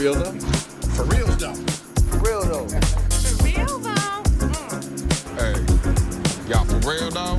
real though? For real though. For real though. For real though. Hey, y'all for real though?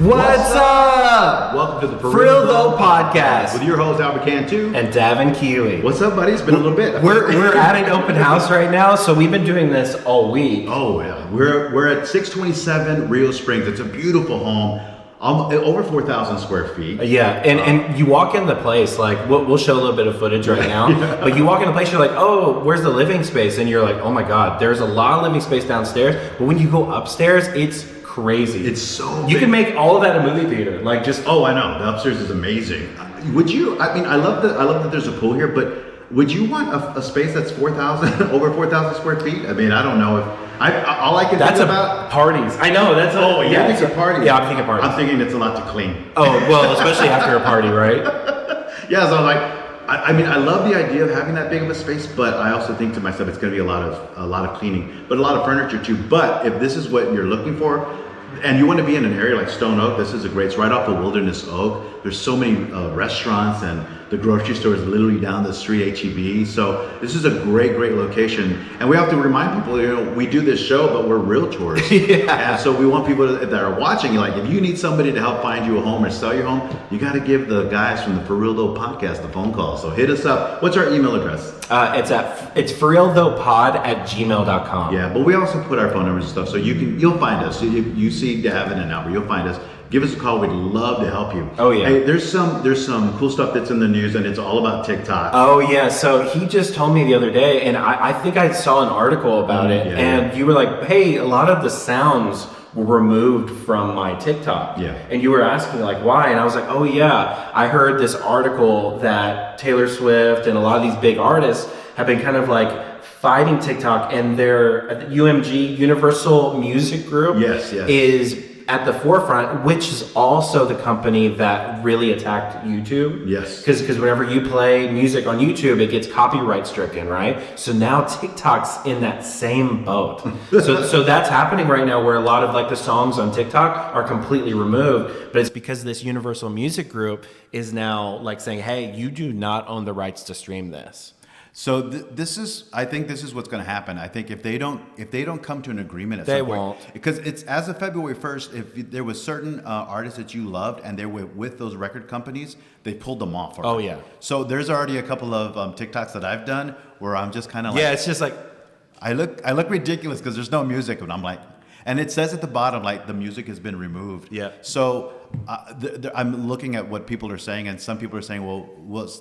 What's up? Welcome to the For Real Though podcast with your host Albert Cantu and Davin Keeley. What's up, buddy? It's been a little bit. We're at an open house right now, so we've been doing this all week. Oh yeah, we're at 627 Rio Springs. It's a beautiful home, over 4,000 square feet. Yeah, and you walk in the place, like we'll show a little bit of footage right now, but you walk in the place, you're like, oh, where's the living space? And you're like, oh my god, there's a lot of living space downstairs, but when you go upstairs, it's crazy. It's so you big. can make all of that a movie theater, like just. Oh, I know. The upstairs is amazing. Would you? I mean, I love that there's a pool here, but would you want a space that's 4,000 over 4,000 square feet? I mean, I don't know if all I can That's think about parties. I know that's. Yeah, it's a party. Yeah, I'm thinking parties. I'm thinking it's a lot to clean. Oh well, especially after a party, right? Yeah, so I'm like, I mean, I love the idea of having that big of a space, but I also think to myself, it's going to be a lot of cleaning, but a lot of furniture too. But if this is what you're looking for, and you want to be in an area like Stone Oak, this is a great. It's right off of Wilderness Oak. There's so many restaurants, and the grocery store is literally down the street, HEB. So this is a great location. And we have to remind people, we do this show, but we're realtors. Yeah. And so we want people that are watching, like, if you need somebody to help find you a home or sell your home, you got to give the guys from the For Real Though podcast a phone call. So hit us up. What's our email address? It's forrealthoughpod@gmail.com. Yeah, but we also put our phone numbers and stuff, so you'll find us. If you see Davin and Albert, you'll find us. Give us a call. We'd love to help you. Oh yeah. Hey, there's some cool stuff that's in the news, and it's all about TikTok. Oh yeah. So he just told me the other day, and I think I saw an article about it, and you were like, hey, a lot of the sounds were removed from my TikTok. Yeah. And you were asking like why, and I was like, oh yeah, I heard this article that Taylor Swift and a lot of these big artists have been kind of like fighting TikTok, and their UMG, Universal Music Group, Yes. is at the forefront, which is also the company that really attacked YouTube. Yes. Because whenever you play music on YouTube, it gets copyright stricken, right? So now TikTok's in that same boat. so that's happening right now, where a lot of like the songs on TikTok are completely removed, but it's because this Universal Music Group is now like saying, hey, you do not own the rights to stream this. So I think this is what's going to happen. I think if they don't come to an agreement at some point, won't. because it's as of February 1st. If there was certain artists that you loved and they were with those record companies, they pulled them off. Oh yeah. So there's already a couple of TikToks that I've done where I'm just kind of like, Yeah, it's just like, I look ridiculous because there's no music, and I'm like, and it says at the bottom like the music has been removed. Yeah. So I'm looking at what people are saying, and some people are saying,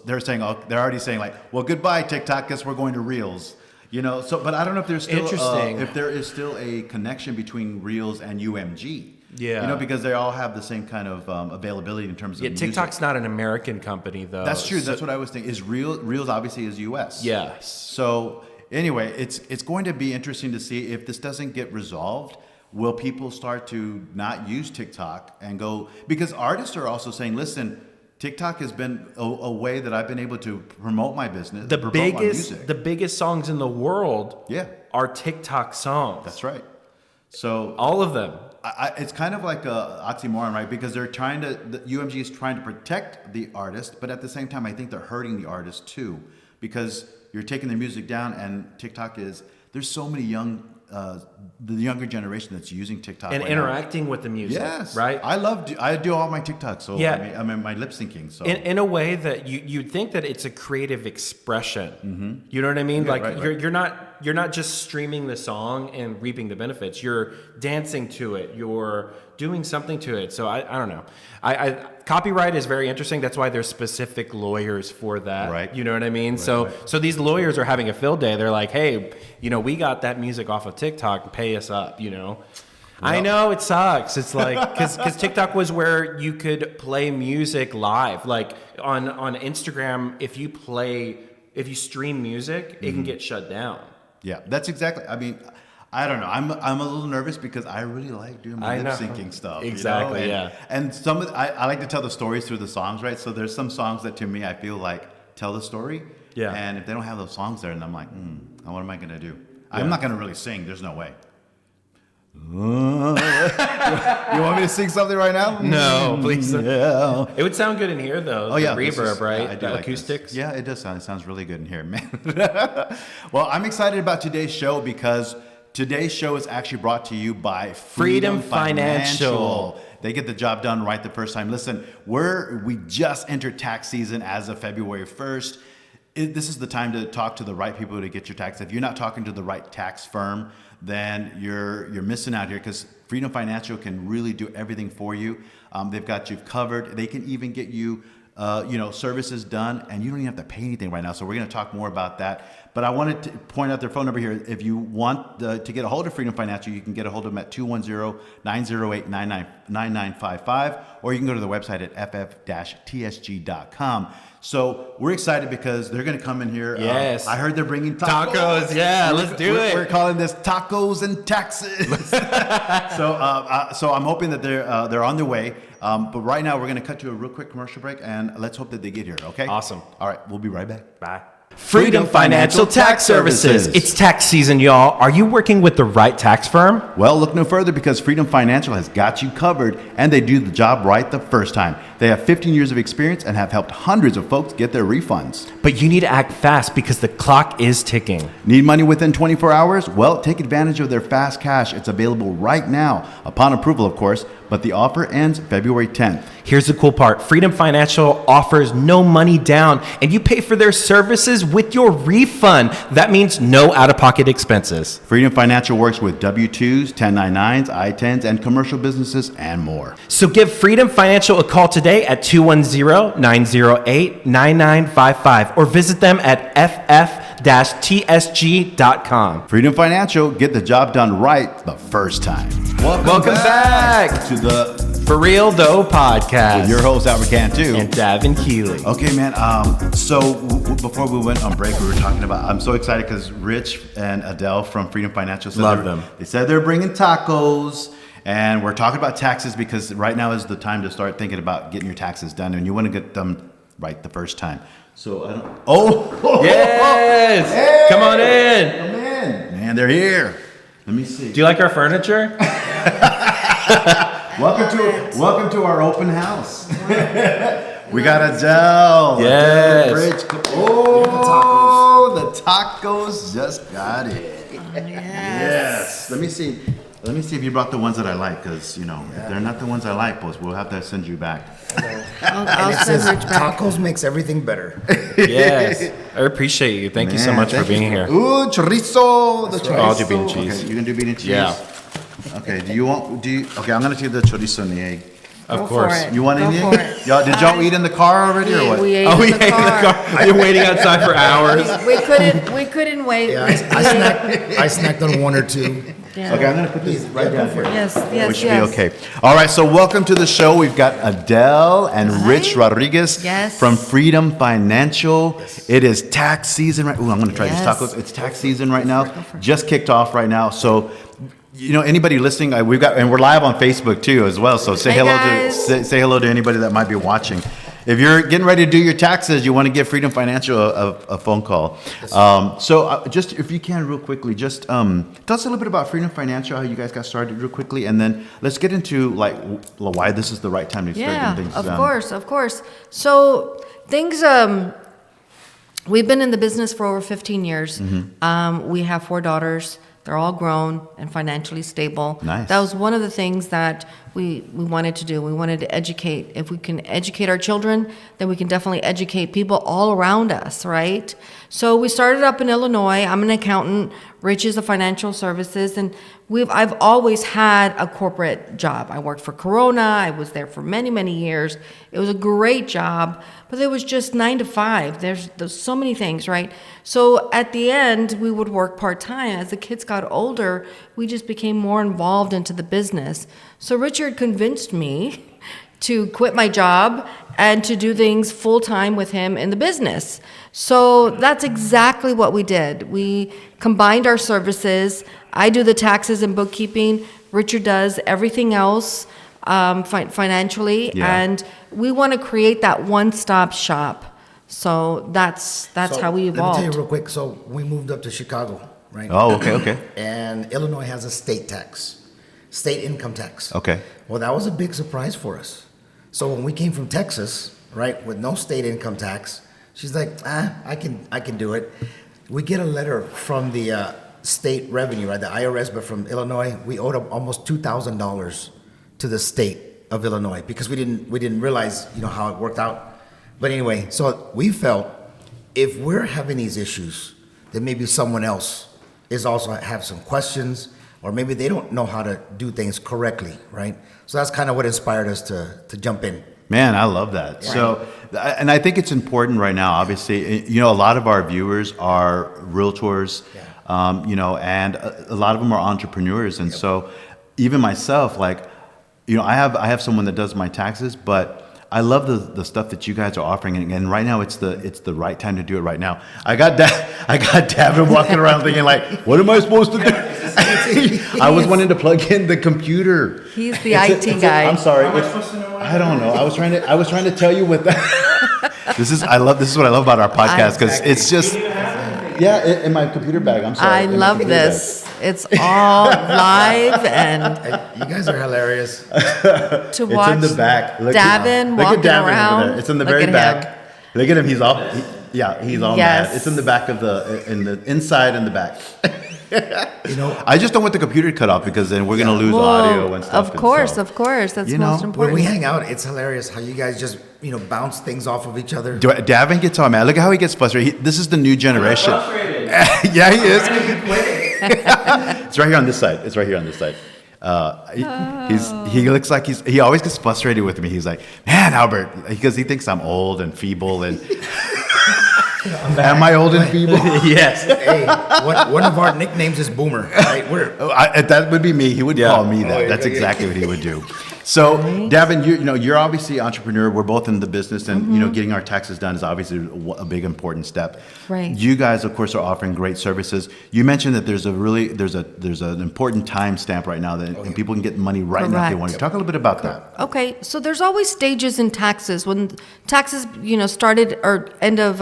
they're already saying like, well, goodbye TikTok, guess we're going to Reels. So but I don't know if there's still Interesting. if there is still a connection between Reels and UMG. Yeah. Because they all have the same kind of availability in terms of music. TikTok's not an American company though. That's true. That's what I was thinking. Reels obviously is US. Yes. So anyway, it's going to be interesting to see if this doesn't get resolved. Will people start to not use TikTok and go, because artists are also saying, listen, TikTok has been a way that I've been able to promote my business, promote my music. The biggest songs in the world are TikTok songs. That's right. So all of them. It's kind of like a oxymoron, right? Because the UMG is trying to protect the artist, but at the same time, I think they're hurting the artist too, because you're taking their music down, and there's so many the younger generation that's using TikTok and right interacting with the music. Yes, right. I do all my TikToks, so Yeah. I mean my lip syncing. So In a way that you'd think that it's a creative expression. Mm-hmm. You know what I mean? Yeah, like right. you're not just streaming the song and reaping the benefits. You're dancing to it. You're doing something to it. So I don't know. Copyright is very interesting. That's why there's specific lawyers for that. Right. You know what I mean? Right. So these lawyers are having a field day. They're like, hey, we got that music off of TikTok. Pay us up. I know it sucks. It's like because TikTok was where you could play music live. Like on Instagram, if you stream music, it can get shut down. yeah, that's exactly. I mean, I don't know. I'm a little nervous because I really like doing my lip syncing stuff. Exactly. And some of I like to tell the stories through the songs, right? So there's some songs that to me I feel like tell the story. Yeah. And if they don't have those songs there, and I'm like, what am I gonna do? I'm not gonna really sing. There's no way. You want me to sing something right now? No, please. Yeah. It would sound good in here, though. Oh yeah, the this reverb, is- right? yeah, I do the like this. acoustics. Yeah, it does sound. It sounds really good in here, man. Well, I'm excited about today's show because today's show is actually brought to you by Freedom Financial. They get the job done right the first time. Listen, we just entered tax season as of February 1st. This is the time to talk to the right people to get your tax. If you're not talking to the right tax firm, then you're missing out here because Freedom Financial can really do everything for you. They've got you covered. They can even get you, services done, and you don't even have to pay anything right now. So we're going to talk more about that. But I wanted to point out their phone number here. If you want to get a hold of Freedom Financial, you can get a hold of them at 210-908-9955, or you can go to the website at ff-tsg.com. So we're excited because they're going to come in here. Yes. I heard they're bringing Tacos, yeah, let's do it. We're calling this tacos and taxes. So I'm hoping that they're on their way. But right now we're going to cut to a real quick commercial break, and let's hope that they get here. Okay. Awesome. All right, we'll be right back. Bye. Freedom Financial Tax Services. It's tax season, y'all. Are you working with the right tax firm? Well, look no further because Freedom Financial has got you covered, and they do the job right the first time. They have 15 years of experience and have helped hundreds of folks get their refunds. But you need to act fast because the clock is ticking. Need money within 24 hours? Well, take advantage of their fast cash. It's available right now, upon approval, of course, but the offer ends February 10th. Here's the cool part. Freedom Financial offers no money down, and you pay for their services with your refund. That means no out-of-pocket expenses. Freedom Financial works with W-2s, 1099s, I-10s, and commercial businesses, and more. So give Freedom Financial a call today at 210-908-9955 or visit them at ff-tsg.com. Freedom Financial, get the job done right the first time. Welcome back to the For Real Though podcast. with your host Albert Cantu. and Davin Keeley. Okay, man. Before we went on break, we were talking about. I'm so excited because Rich and Adele from Freedom Financial said Love them. They said they're bringing tacos, and we're talking about taxes because right now is the time to start thinking about getting your taxes done, and you want to get them right the first time. So I don't. Oh, Yes! Hey! Come on in. Come in, man. They're here. Let me see. Do you like our furniture? Welcome to our open house. We got Adele. Yes. Rich. The tacos just got it. Yes. Let me see if you brought the ones that I like, because if they're not the ones I like, pues we'll have to send you back. I'll It send says Rich back. tacos makes everything better. Yes. I appreciate you. Thank you so Man, much for thank being you. here. Ooh, chorizo. The chorizo. I'll do bean and cheese. Okay, you can do bean and cheese. Yeah. Okay. Okay, I'm gonna do the chorizo and the egg. Of Go course. for it. You want Go any for egg? it. Did y'all eat in the car already or what? We ate Oh, in yeah, the car. You're waiting outside for hours. We couldn't wait. Yeah, I snacked on one or two. Yeah. Okay, I'm gonna put these right down here. Yes, We yes, should yes. be okay. All right, so welcome to the show. We've got Adele and Rich Right. Rodriguez Yes. from Freedom Financial. It is tax season right. Ooh, I'm going to try these Yes. tacos. It's tax season right now. Just kicked off right now. So, anybody listening, we're live on Facebook too as well. So say Hey, hello guys. to say hello to anybody that might be watching. If you're getting ready to do your taxes, you want to give Freedom Financial a phone call. Just if you can, real quickly, just tell us a little bit about Freedom Financial, how you guys got started, real quickly, and then let's get into why this is the right time to start Yeah, getting things of done. course. So things. We've been in the business for over 15 years. Mm-hmm. We have 4 daughters. They're all grown and financially stable. Nice. That was one of the things that we wanted to do. We wanted to educate. If we can educate our children, then we can definitely educate people all around us, right? So we started up in Illinois. I'm an accountant. Rich is a financial services, and I've always had a corporate job. I worked for Corona. I was there for many, many years. It was a great job, but it was just 9 to 5. There's so many things, right? So at the end, we would work part-time. As the kids got older, we just became more involved into the business. So Richard convinced me to quit my job and to do things full-time with him in the business. So that's exactly what we did. We combined our services. I do the taxes and bookkeeping. Richard does everything else financially. Yeah. And we want to create that one-stop shop. So that's So, how we Let me tell you evolved. real quick. So we moved up to Chicago, right? Oh, okay. And Illinois has a state tax. state income tax. Okay. Well, that was a big surprise for us. So when we came from Texas, right, with no state income tax, she's like, I can do it. We get a letter from the state revenue, right, the IRS, but from Illinois, we owed almost $2,000 to the state of Illinois because we didn't realize, how it worked out. But anyway, so we felt if we're having these issues, then maybe someone else is also have some questions, or maybe they don't know how to do things correctly, right? So that's kind of what inspired us to jump in. Man, I love that. So, and I think it's important right now. Obviously, a lot of our viewers are realtors, and a lot of them are entrepreneurs. And so, even myself, like, I have someone that does my taxes, but I love the stuff that you guys are offering, and right now it's the right time to do it. Right now, I got Davin walking around thinking like, what am I supposed to do? I was wanting to plug in the computer. He's the IT guy. I'm sorry. I don't know. I was trying to tell you what that. This is what I love about our podcast because it's just in my computer bag. I'm sorry. I love this. It's all live and You guys are hilarious. to watch It's in the back. Davin look at walking Davin over around. there. It's in the Look very at back. him. Look at him. He's all he's all Yes. mad. It's in the back of the inside and the back. I just don't want the computer cut off because then we're gonna lose audio and stuff. Of course. That's you most know, important. When we hang out, it's hilarious how you guys just, bounce things off of each other. Davin gets all mad. Look at how he gets frustrated. This is the new generation. Yeah, he is. It's right here on this side. He looks like he always gets frustrated with me. He's like, man, Albert, because he thinks I'm old and feeble and. Am I old and feeble? Yes. Hey, one of our nicknames is Boomer, right? That would be me. He would call me that. Oh, That's yeah. exactly what he would do. So, Davin, you're obviously an entrepreneur. We're both in the business, and getting our taxes done is obviously a big important step. Right. You guys, of course, are offering great services. You mentioned that there's an important time stamp right now that and people can get money right now if they Correct. want to. Talk a little bit about that. Okay, so there's always stages in taxes. When taxes, started or end of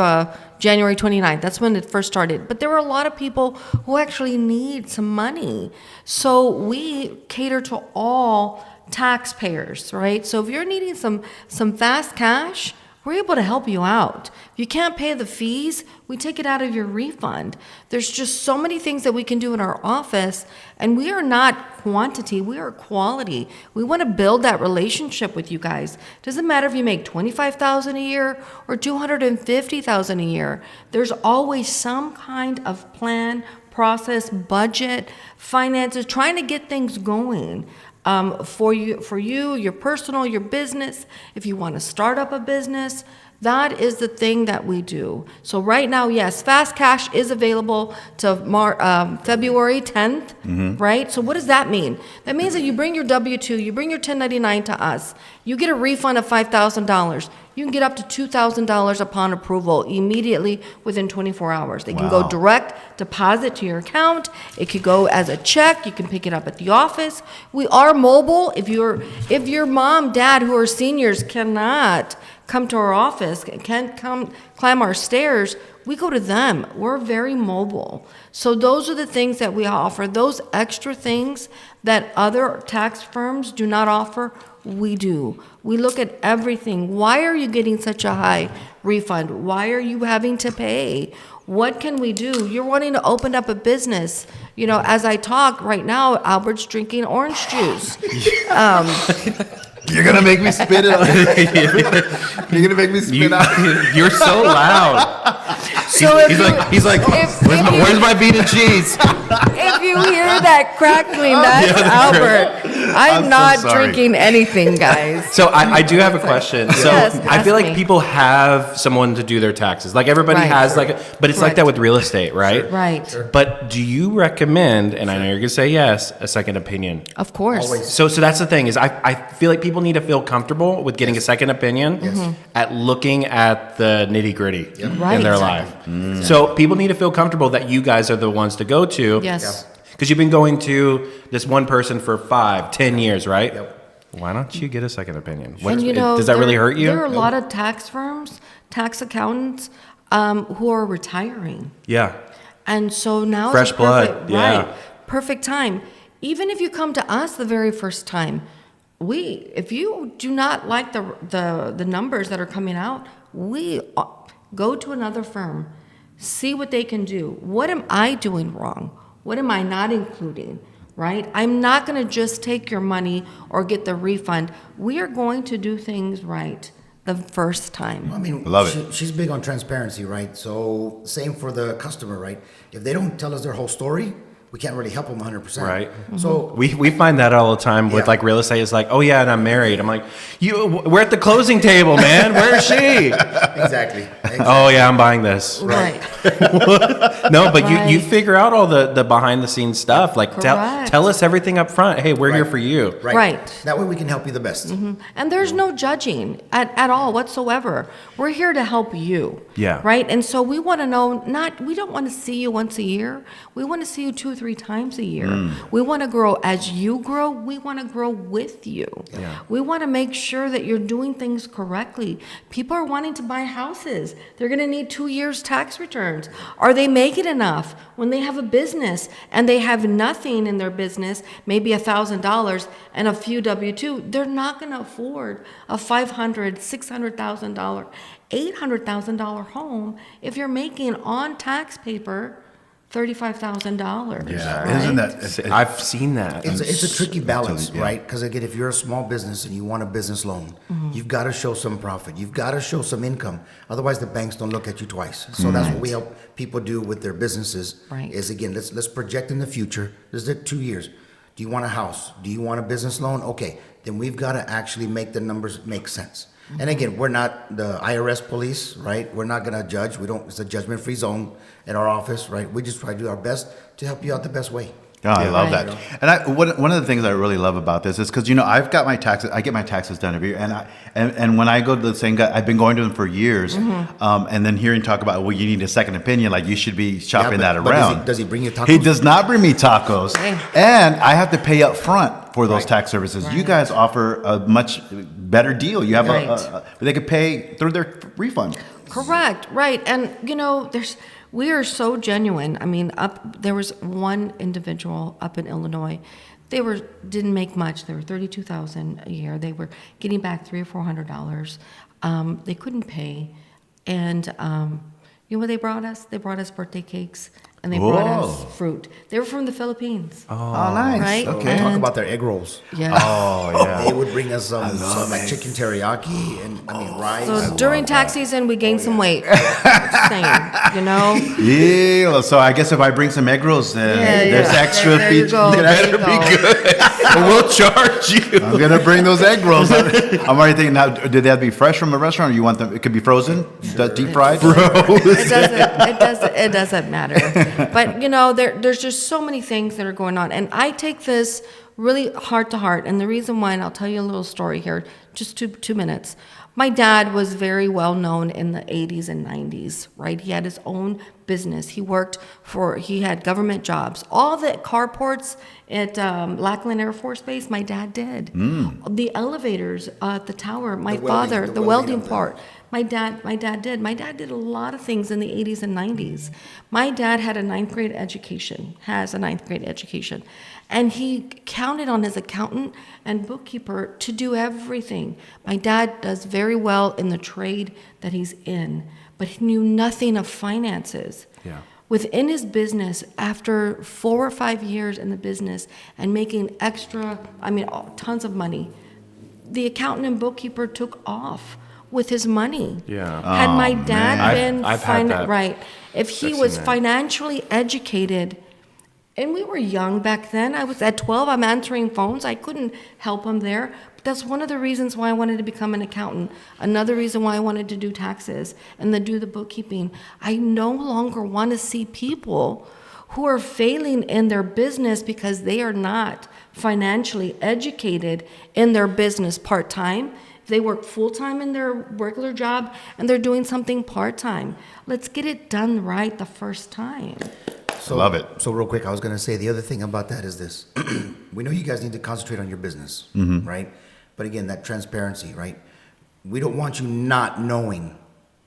January 29th, that's when it first started. But there were a lot of people who actually need some money. So we cater to all taxpayers, right? So if you're needing some fast cash, we're able to help you out. If you can't pay the fees, we take it out of your refund. There's just so many things that we can do in our office, and we are not quantity, we are quality. We want to build that relationship with you guys. Doesn't matter if you make $25,000 a year or $250,000 a year. There's always some kind of plan, process, budget, finances, trying to get things going. For you, your personal, your business, if you want to start up a business, that is the thing that we do. So right now, yes, Fast Cash is available to February 10th, right? So what does that mean? That means that you bring your W-2, you bring your 1099 to us, you get a refund of $5,000. You can get up to $2,000 upon approval immediately within 24 hours. They can go Wow. direct deposit to your account. It could go as a check. You can pick it up at the office. We are mobile. If your mom, dad, who are seniors cannot come to our office, can't come climb our stairs, we go to them. We're very mobile. So those are the things that we offer. Those extra things that other tax firms do not offer, we do. We look at everything. Why are you getting such a high refund? Why are you having to pay? What can we do? You're wanting to open up a business. As I talk right now, Albert's drinking orange juice. You're gonna make me spit it. You're gonna make me spit out. You're so loud. So He's like, where's my bean and cheese? If you hear that crackling, that's Albert. I'm so not sorry. drinking anything, guys. So I do have a question. So Yes, I feel ask like me. people have someone to do their taxes. Like everybody Right. has but it's like Correct. that with real estate, right? Right. But do you recommend, and I know you're gonna say yes, a second opinion? Of course. So that's the thing is I feel like people need to feel comfortable with getting a second opinion at looking at the nitty gritty Right. in their life. So people need to feel comfortable that you guys are the ones to go to. Yes. Because you've been going to this one person for 5-10 years, right? Yep. Why don't you get a second opinion? And Does that really hurt you? There are a lot of tax firms, tax accountants, who are retiring. Yeah. And so now Fresh is a perfect, blood, yeah. right, perfect time. even if you come to us the very first time, if you do not like the numbers that are coming out, we go to another firm, see what they can do. What am I doing wrong? What am I not including? Right? I'm not going to just take your money or get the refund. We are going to do things right the first time. I mean, Love it. she's big on transparency, right? So same for the customer, right? If they don't tell us their whole story, we can't really help them 100%. Right. So We find that all the time with Yeah. like real estate. It's like, oh yeah, and I'm married. I'm like, we're at the closing table, man. Where is she? exactly. Oh yeah, I'm buying this. Right. No, but you Right. figure out all the behind the scenes stuff. Like Correct. tell us everything up front. Hey, we're here Right. for you. Right. That way we can help you the best. And there's no judging at all whatsoever. We're here to help you. Yeah. Right? And so we want to know, we don't want to see you once a year. We want to see you 2 or 3 times a year. We want to grow as you grow. We want to grow with you. Yeah. We want to make sure that you're doing things correctly. People are wanting to buy houses. They're going to need 2 years tax returns. Are they making enough when they have a business and they have nothing in their business, maybe $1,000 and a few W-2? They're not going to afford a $500,000, $600,000, $800,000 home if you're making on tax paper $35,000. Yeah, isn't that? I've seen that. It's a tricky balance, Yeah. right? Because again, if you're a small business and you want a business loan, you've got to show some profit. You've got to show some income. Otherwise, the banks don't look at you twice. So that's what we help people do with their businesses. Right. Is again, let's project in the future. This is the 2 years. Do you want a house? Do you want a business loan? Okay, then we've got to actually make the numbers make sense. And again, we're not the IRS police, right? We're not going to judge. We don't. It's a judgment-free zone at our office, right? We just try to do our best to help you out the best way. Oh, I love Right. that. And one of the things I really love about this is because I've got my taxes. I get my taxes done every year, and when I go to the same guy, I've been going to them for years, and then hearing talk about, well, you need a second opinion, like you should be shopping Yeah, that but around. does he bring you tacos? He does not bring me tacos, Hey. and I have to pay up front for those Right. tax services. You Right. guys offer a much better deal. You have Right. they could pay through their refund. Correct, right. And we are so genuine. I mean, there was one individual up in Illinois. They didn't make much. They were $32,000 a year. They were getting back $300 or $400. They couldn't pay, and you know what they brought us? They brought us birthday cakes, and they brought us Whoa. fruit. They were from the Philippines. Oh, nice. Right? Okay. Talk And- about their egg rolls. Yeah. Oh, yeah. They would bring us some like chicken teriyaki and rice. So during tax season, we gained some weight. Just saying, Yeah, so I guess if I bring some egg rolls, there's extra There you features. go. There you go. We'll charge you. I'm gonna bring those egg rolls. I'm already thinking now. Do they have to be fresh from a restaurant, or you want them? It could be frozen, deep fried. It doesn't matter. But there's just so many things that are going on, and I take this really heart to heart. And the reason why, and I'll tell you a little story here, just 2 minutes. My dad was very well known in the 80s and 90s, right? He had his own business. He had government jobs. All the carports at Lackland Air Force Base, my dad did. The elevators at the tower, my father, the welding part. My dad did. My dad did a lot of things in the 80s and 90s. My dad had a 9th grade education, has a 9th grade education. And he counted on his accountant and bookkeeper to do everything. My dad does very well in the trade that he's in, but he knew nothing of finances. Yeah. Within his business, after 4 or 5 years in the business and making tons of money, the accountant and bookkeeper took off with his money. Yeah. Had my dad man. been I've had that. right, if he I've was seen that. financially educated, and we were young back then. I was at 12. I'm answering phones. I couldn't help him there. But that's one of the reasons why I wanted to become an accountant. Another reason why I wanted to do taxes and then do the bookkeeping. I no longer want to see people who are failing in their business because they are not financially educated in their business part-time. They work full-time in their regular job and they're doing something part-time. Let's get it done right the first time. So, Love it. So real quick, I was going to say the other thing about that is this. We know you guys need to concentrate on your business, right? But again, that transparency, right? We don't want you not knowing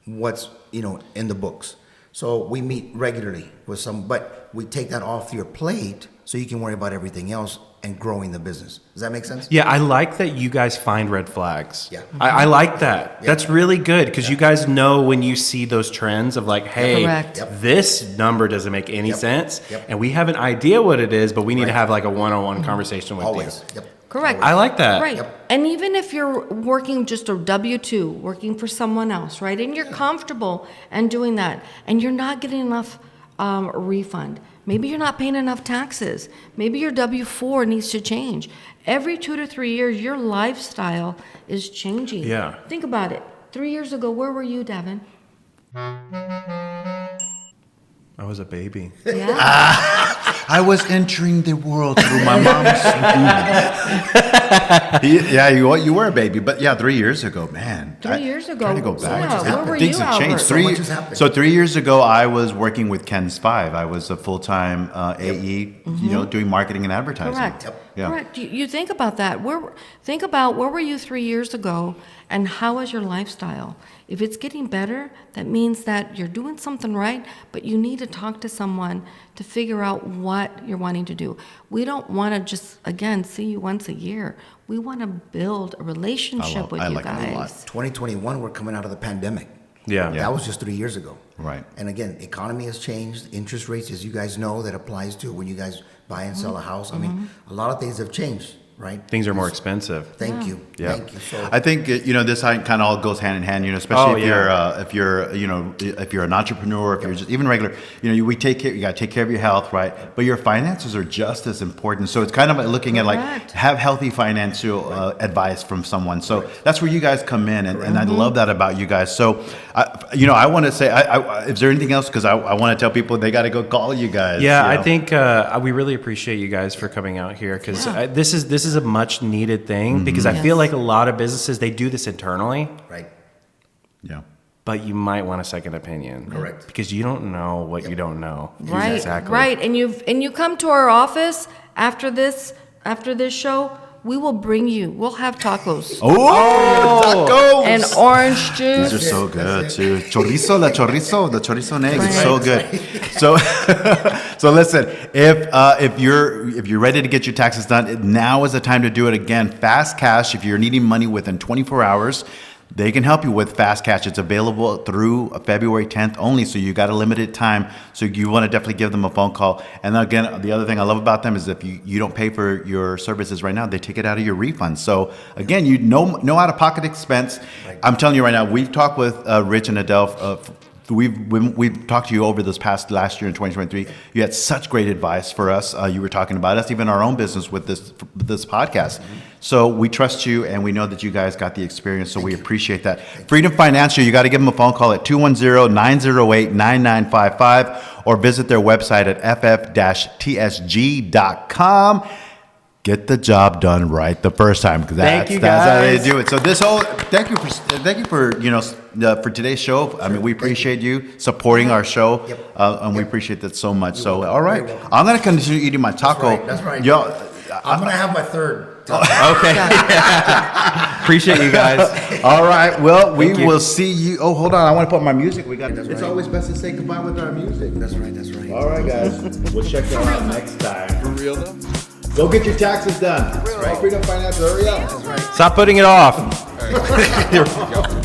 what's, in the books. So we meet regularly with some, but we take that off your plate so you can worry about everything else and growing the business. Does that make sense? Yeah, I like that you guys find red flags. Yeah. I like that. Yeah. That's really good because you guys know when you see those trends of like, hey, Correct. Yep. this number doesn't make any Yep. sense, Yep. and we have an idea what it is, but we need to Right. have like a one-on-one conversation with Always. you. Yep. Correct. I like that. Right. Yep. And even if you're working just a W-2, working for someone else, right? And you're comfortable and doing that, and you're not getting enough refund. Maybe you're not paying enough taxes. Maybe your W-4 needs to change. Every 2 to 3 years, your lifestyle is changing. Yeah. Think about it. 3 years ago, where were you, Devin? I was a baby. Yeah. I was entering the world through my mom's womb. Yeah, you were a baby, but yeah, 3 years ago, man. 3 years ago. Trying to go back. Yeah, where were Things you, have changed. Albert? So much has happened. So 3 years ago, I was working with Ken's Five. I was a full-time AE, doing marketing and advertising. Correct. Yeah. Correct. You think about that. Think about where were you 3 years ago, and how is your lifestyle? If it's getting better, that means that you're doing something right, but you need to talk to someone to figure out what you're wanting to do. We don't want to just, again, see you once a year. We want to build a relationship with I you like it a lot. guys. 2021, we're coming out of the pandemic. Yeah. That was just 3 years ago. Right. And again, economy has changed. Interest rates, as you guys know, that applies to when you guys buy and sell a house. I mean, a lot of things have changed, right? Things are more expensive. Thank you. Yeah. Thank you. So I think this kind of all goes hand in hand. Especially Oh, if you're an entrepreneur, if you're just even regular. We take care. You got to take care of your health, right? But your finances are just as important. So it's kind of like looking at like Correct. have healthy financial advice from someone. So that's where you guys come in, and I love that about you guys. So I want to say, is there anything else? Because I want to tell people they got to go call you guys. Yeah, you I know? think we really appreciate you guys for coming out here because this is a much needed thing because I feel like a lot of businesses they do this internally, right. Yeah. but you might want a second opinion. Correct. Because you don't know what you don't know. Right. Exactly. Right. And you come to our office after this show, we will bring you. We'll have tacos. Tacos! And orange juice. These are so good too. The chorizo and eggs is Right. so good. So, so listen, if you're ready to get your taxes done, now is the time to do it again. Fast Cash, if you're needing money within 24 hours, they can help you with Fast Cash. It's available through February 10th only, so you got a limited time. So you want to definitely give them a phone call. And again, the other thing I love about them is if you don't pay for your services right now, they take it out of your refund. So again, no out-of-pocket expense. Right. I'm telling you right now, we've talked with Rich and Adele. We've talked to you over last year in 2023. You had such great advice for us. You were talking about us, even our own business with this podcast. So we trust you, and we know that you guys got the experience. So we appreciate that. Freedom Financial, you got to give them a phone call at 210-908-9955 or visit their website at ff-tsg.com. Get the job done right the first time, because that's how they guys. do it. So thank you for for today's show. I mean, we appreciate you supporting our show, Yep. and we appreciate that so much. So welcome. all right, You're welcome. I'm gonna continue eating my taco. That's right. Yo, I'm going to have my third. Okay. Appreciate you guys. all right. Well, we Thank you. will see you. Oh, hold on. I want to put my music. It's always best to say goodbye with our music. That's right. That's right. All right, guys. We'll check that out next time. For real though? Go get your taxes done. Freedom Financial. Hurry up. Stop putting it off. Hey, y'all